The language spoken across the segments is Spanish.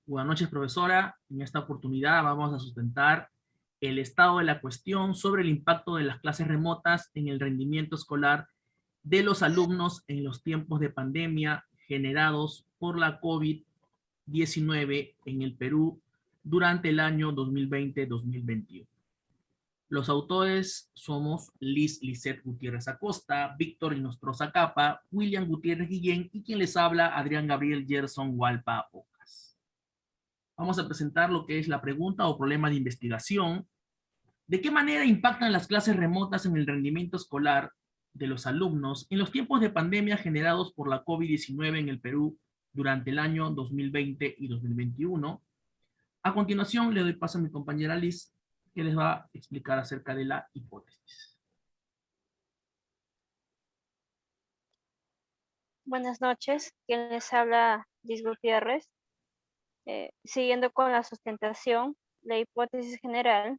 Buenas noches, profesora. En esta oportunidad vamos a sustentar el estado de la cuestión sobre el impacto de las clases remotas en el rendimiento escolar de los alumnos en los tiempos de pandemia generados por la COVID-19 en el Perú durante el año 2020-2021. Los autores somos Liz Lisset Gutiérrez Acosta, Víctor Inostroza Capa, William Gutiérrez Guillén y quien les habla, Adrián Gabriel Gerson Hualpa Ocas. Vamos a presentar lo que es la pregunta o problema de investigación. ¿De qué manera impactan las clases remotas en el rendimiento escolar de los alumnos en los tiempos de pandemia generados por la COVID-19 en el Perú durante el año 2020 y 2021? A continuación, le doy paso a mi compañera Liz, que les va a explicar acerca de la hipótesis. Buenas noches, quien les habla Liz Gutiérrez. Siguiendo con la sustentación, la hipótesis general,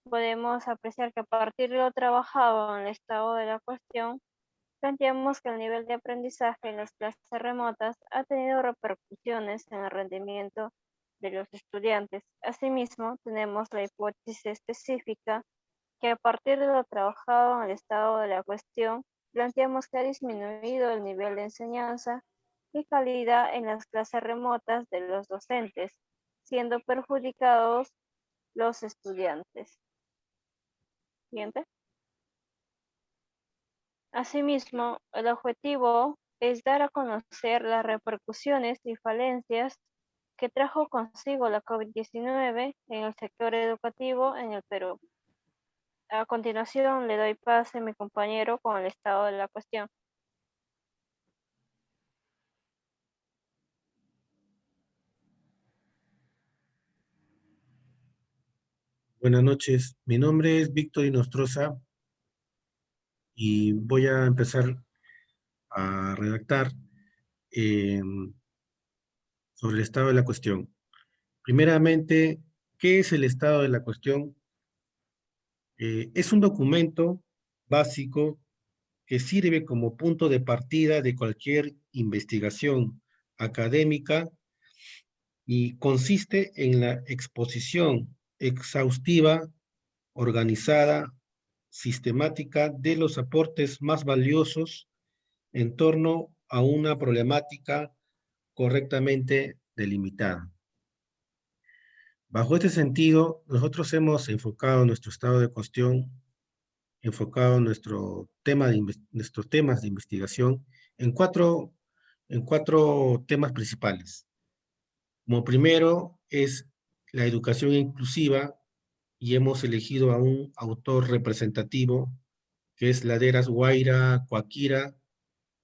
podemos apreciar que a partir de lo trabajado en el estado de la cuestión, planteamos que el nivel de aprendizaje en las clases remotas ha tenido repercusiones en el rendimiento de los estudiantes. Asimismo, tenemos la hipótesis específica que a partir de lo trabajado en el estado de la cuestión, planteamos que ha disminuido el nivel de enseñanza y calidad en las clases remotas de los docentes, siendo perjudicados los estudiantes. Siguiente. Asimismo, el objetivo es dar a conocer las repercusiones y falencias que trajo consigo la COVID-19 en el sector educativo en el Perú. A continuación, le doy pase a mi compañero con el estado de la cuestión. Buenas noches, mi nombre es Víctor Inostroza y voy a empezar a redactar eh, sobre el estado de la cuestión. Primeramente, ¿qué es el estado de la cuestión? Es un documento básico que sirve como punto de partida de cualquier investigación académica y consiste en la exposición exhaustiva, organizada, sistemática de los aportes más valiosos en torno a una problemática correctamente delimitada. Bajo este sentido, nosotros hemos enfocado nuestro estado de cuestión, enfocado nuestros temas de investigación en cuatro temas principales. Como primero es la educación inclusiva y hemos elegido a un autor representativo que es Laderas Guaira Coaquira.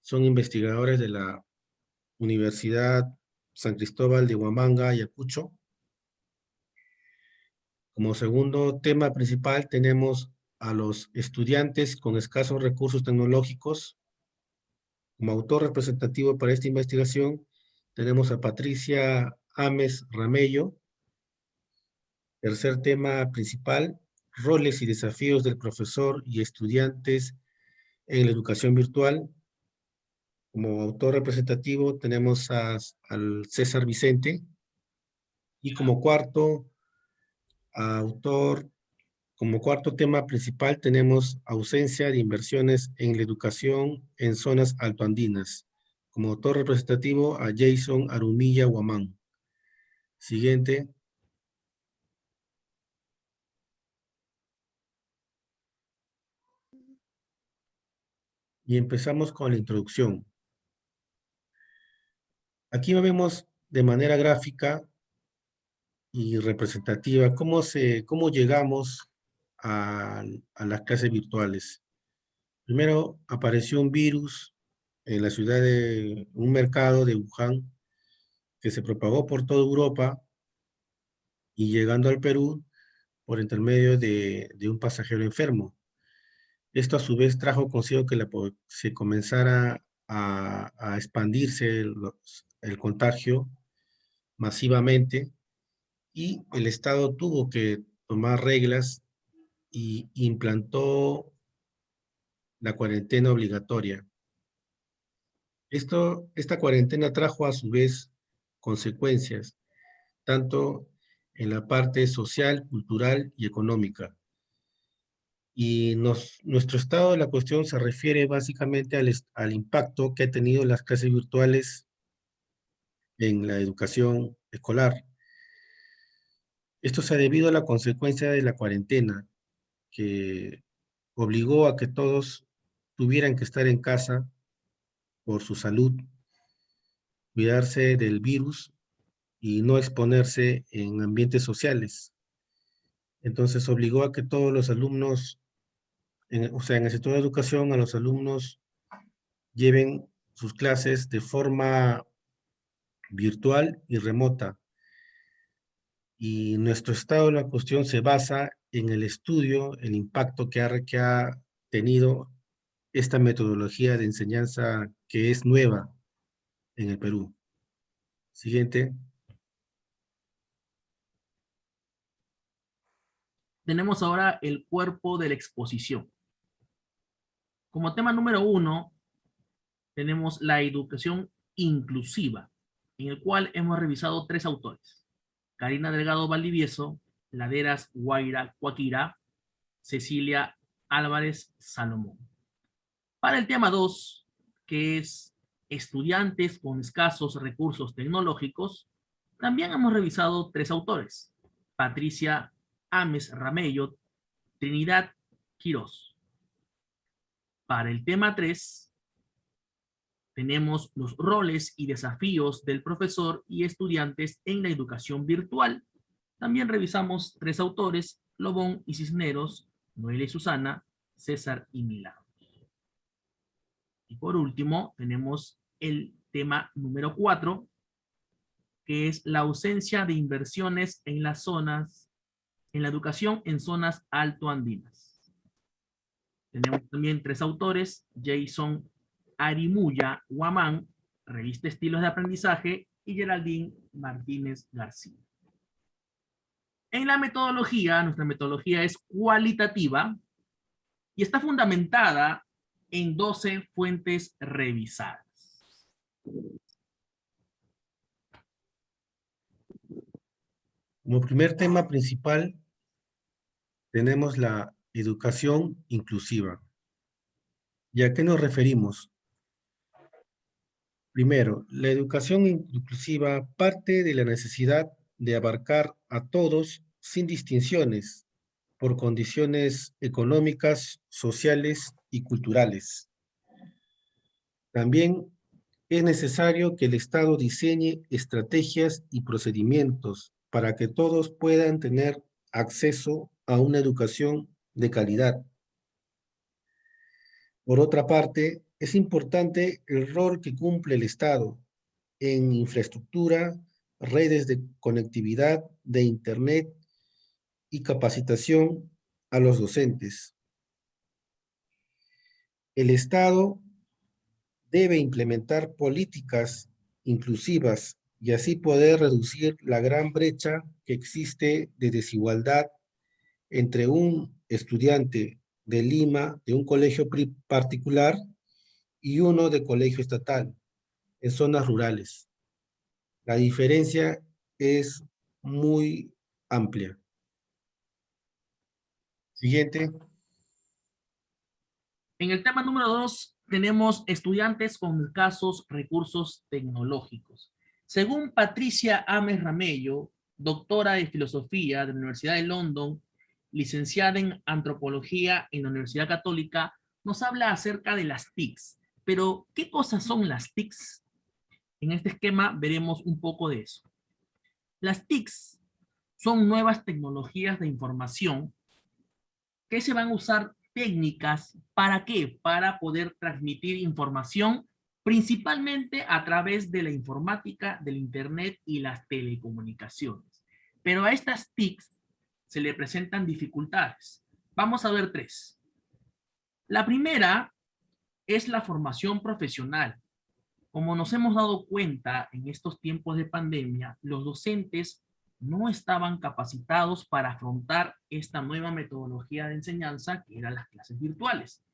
Son investigadores de la Universidad San Cristóbal de Huamanga, Ayacucho. Como segundo tema principal tenemos a los estudiantes con escasos recursos tecnológicos. Como autor representativo para esta investigación tenemos a Patricia Ames Ramello. Tercer tema principal, roles y desafíos del profesor y estudiantes en la educación virtual. Como autor representativo tenemos al César Vicente. Y como cuarto tema principal tenemos ausencia de inversiones en la educación en zonas altoandinas. Como autor representativo a Jason Arumilla Guamán. Siguiente. Y empezamos con la introducción. Aquí vemos de manera gráfica y representativa cómo llegamos a las clases virtuales. Primero apareció un virus en la ciudad de un mercado de Wuhan que se propagó por toda Europa y llegando al Perú por intermedio de un pasajero enfermo. Esto a su vez trajo consigo que se comenzara a expandirse el contagio masivamente y el Estado tuvo que tomar reglas y implantó la cuarentena obligatoria. Esta cuarentena trajo a su vez consecuencias. tanto en la parte social, cultural y económica. Y nuestro estado de la cuestión se refiere básicamente al impacto que han tenido las clases virtuales en la educación escolar. Esto se ha debido a la consecuencia de la cuarentena, que obligó a que todos tuvieran que estar en casa por su salud, cuidarse del virus y no exponerse en ambientes sociales. Entonces obligó a que todos los alumnos, o sea, en el sector de educación, a los alumnos lleven sus clases de forma virtual y remota. Y nuestro estado de la cuestión se basa en el estudio, el impacto que ha tenido esta metodología de enseñanza que es nueva en el Perú. Siguiente. Tenemos ahora el cuerpo de la exposición. Como tema número 1, tenemos la educación inclusiva, en el cual hemos revisado 3 autores. Karina Delgado Valdivieso, Laderas Guaira Cuaquira, Cecilia Álvarez Salomón. Para el tema 2, que es estudiantes con escasos recursos tecnológicos, también hemos revisado 3 autores. Patricia Ames Ramello, Trinidad Quirós. Para el tema 3, tenemos los roles y desafíos del profesor y estudiantes en la educación virtual. También revisamos 3 autores, Lobón y Cisneros, Noelia y Susana, César y Milán. Y por último, tenemos el tema número 4, que es la ausencia de inversiones en las zonas, en la educación en zonas altoandinas. Tenemos también 3 autores, Jason Arimuya Guamán, Revista Estilos de Aprendizaje, y Geraldine Martínez García. En la metodología, nuestra metodología es cualitativa y está fundamentada en 12 fuentes revisadas. Como primer tema principal, tenemos la educación inclusiva. ¿Y a qué nos referimos? Primero, la educación inclusiva parte de la necesidad de abarcar a todos sin distinciones por condiciones económicas, sociales y culturales. También es necesario que el Estado diseñe estrategias y procedimientos para que todos puedan tener acceso a una educación de calidad. Por otra parte, es importante el rol que cumple el Estado en infraestructura, redes de conectividad, de Internet y capacitación a los docentes. El Estado debe implementar políticas inclusivas y así poder reducir la gran brecha que existe de desigualdad entre un estudiante de Lima, de un colegio particular, y uno de colegio estatal, en zonas rurales. La diferencia es muy amplia. Siguiente. En el tema número 2 tenemos estudiantes con escasos recursos tecnológicos. Según Patricia Ames Ramello, doctora de filosofía de la Universidad de London, licenciada en antropología en la Universidad Católica, nos habla acerca de las TICs. Pero, ¿qué cosas son las TICs? En este esquema veremos un poco de eso. Las TICs son nuevas tecnologías de información que se van a usar técnicas, ¿para qué? Para poder transmitir información principalmente a través de la informática, del internet y las telecomunicaciones. Pero a estas TICs se le presentan dificultades. Vamos a ver 3. La primera es la formación profesional. Como nos hemos dado cuenta en estos tiempos de pandemia, los docentes no estaban capacitados para afrontar esta nueva metodología de enseñanza que eran las clases virtuales.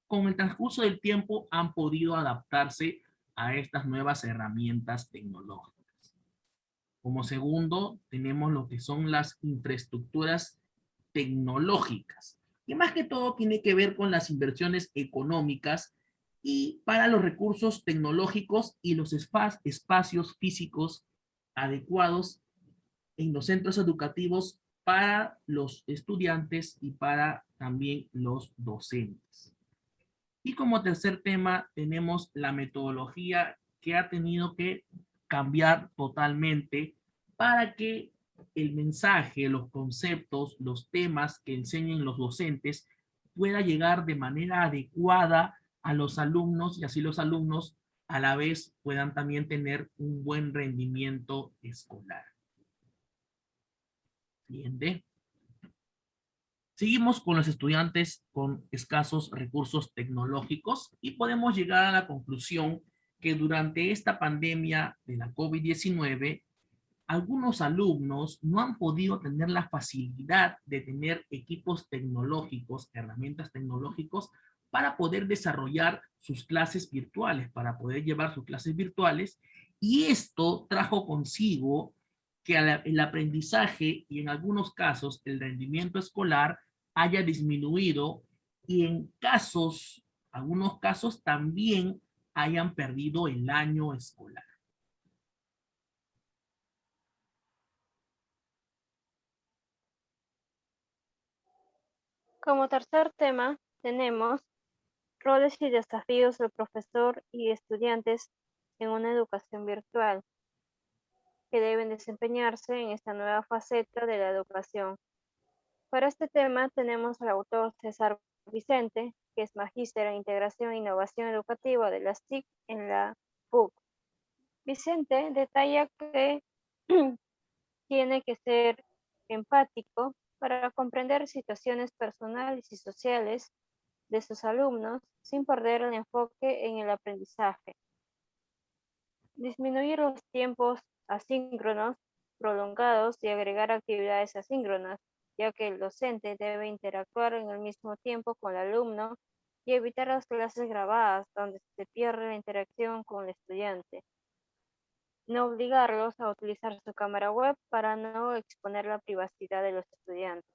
Con el transcurso del tiempo han podido adaptarse a estas nuevas herramientas tecnológicas. Como segundo, tenemos lo que son las infraestructuras tecnológicas, que más que todo tiene que ver con las inversiones económicas y para los recursos tecnológicos y los espacios físicos adecuados en los centros educativos para los estudiantes y para también los docentes. Y como tercer tema tenemos la metodología que ha tenido que cambiar totalmente para que el mensaje, los conceptos, los temas que enseñen los docentes pueda llegar de manera adecuada a los alumnos y así los alumnos a la vez puedan también tener un buen rendimiento escolar. Siguiente. Seguimos con los estudiantes con escasos recursos tecnológicos y podemos llegar a la conclusión que durante esta pandemia de la COVID-19, algunos alumnos no han podido tener la facilidad de tener equipos tecnológicos, herramientas tecnológicos, para poder desarrollar sus clases virtuales, para poder llevar sus clases virtuales. Y esto trajo consigo que el aprendizaje y en algunos casos el rendimiento escolar haya disminuido y en casos, algunos casos también hayan perdido el año escolar. Como tercer tema, tenemos roles y desafíos del profesor y estudiantes en una educación virtual que deben desempeñarse en esta nueva faceta de la educación. Para este tema tenemos al autor César Vicente, que es magíster en Integración e Innovación Educativa de las TIC en la PUC. Vicente detalla que tiene que ser empático para comprender situaciones personales y sociales de sus alumnos sin perder el enfoque en el aprendizaje. Disminuir los tiempos asíncronos prolongados y agregar actividades asíncronas, ya que el docente debe interactuar en el mismo tiempo con el alumno y evitar las clases grabadas donde se pierde la interacción con el estudiante. No obligarlos a utilizar su cámara web para no exponer la privacidad de los estudiantes.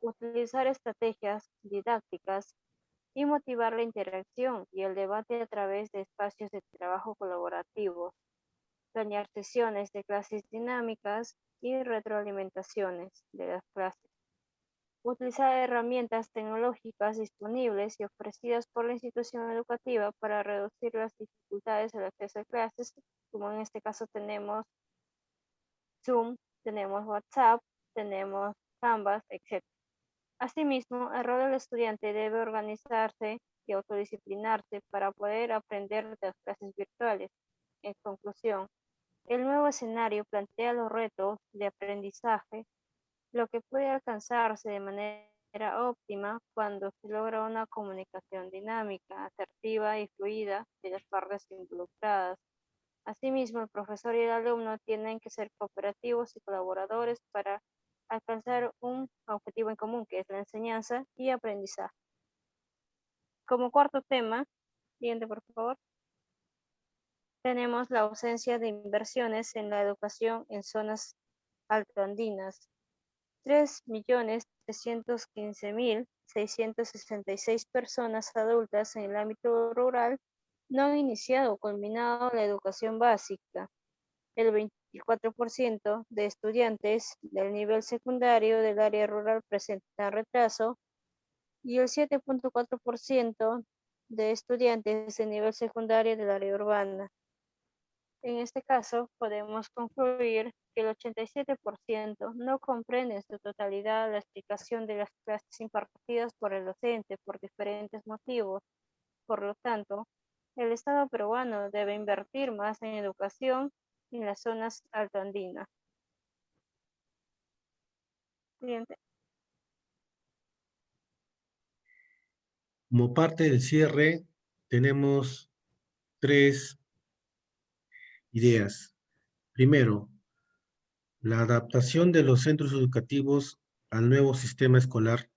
Utilizar estrategias didácticas y motivar la interacción y el debate a través de espacios de trabajo colaborativos. Planear sesiones de clases dinámicas y retroalimentaciones de las clases. Utilizar herramientas tecnológicas disponibles y ofrecidas por la institución educativa para reducir las dificultades al acceso a clases, como en este caso tenemos Zoom, tenemos WhatsApp, tenemos Canvas, etc. Asimismo, el rol del estudiante debe organizarse y autodisciplinarse para poder aprender de las clases virtuales. En conclusión, el nuevo escenario plantea los retos de aprendizaje, lo que puede alcanzarse de manera óptima cuando se logra una comunicación dinámica, asertiva y fluida de las partes involucradas. Asimismo, el profesor y el alumno tienen que ser cooperativos y colaboradores para alcanzar un objetivo en común, que es la enseñanza y aprendizaje. Como cuarto tema, siguiente por favor, tenemos la ausencia de inversiones en la educación en zonas altoandinas. 3.315.666 personas adultas en el ámbito rural no han iniciado o culminado la educación básica. El 24% de estudiantes del nivel secundario del área rural presentan retraso y el 7.4% de estudiantes de nivel secundario del área urbana. En este caso, podemos concluir que el 87% no comprende en su totalidad la explicación de las clases impartidas por el docente por diferentes motivos. Por lo tanto, el Estado peruano debe invertir más en educación en las zonas altoandinas. Siguiente. Como parte del cierre, tenemos 3 ideas. Primero, la adaptación de los centros educativos al nuevo sistema escolar,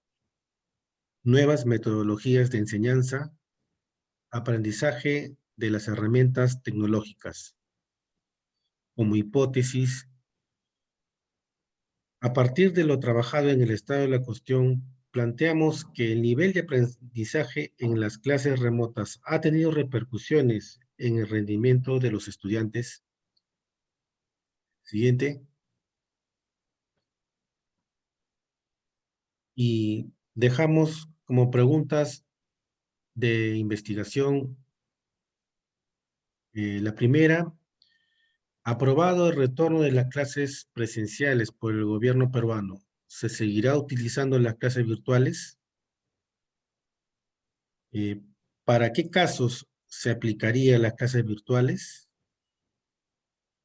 nuevas metodologías de enseñanza, aprendizaje de las herramientas tecnológicas. como hipótesis, a partir de lo trabajado en el estado de la cuestión, planteamos que el nivel de aprendizaje en las clases remotas ha tenido repercusiones en el rendimiento de los estudiantes. Siguiente. Y dejamos como preguntas de investigación la primera: aprobado el retorno de las clases presenciales por el gobierno peruano, ¿se seguirá utilizando las clases virtuales? Eh, ¿Para qué casos se aplicaría las clases virtuales?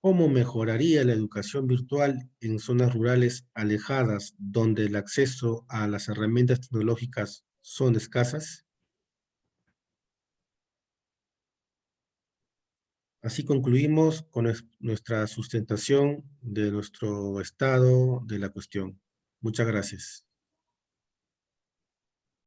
¿Cómo mejoraría la educación virtual en zonas rurales alejadas donde el acceso a las herramientas tecnológicas son escasas? Así concluimos con nuestra sustentación de nuestro estado de la cuestión. Muchas gracias.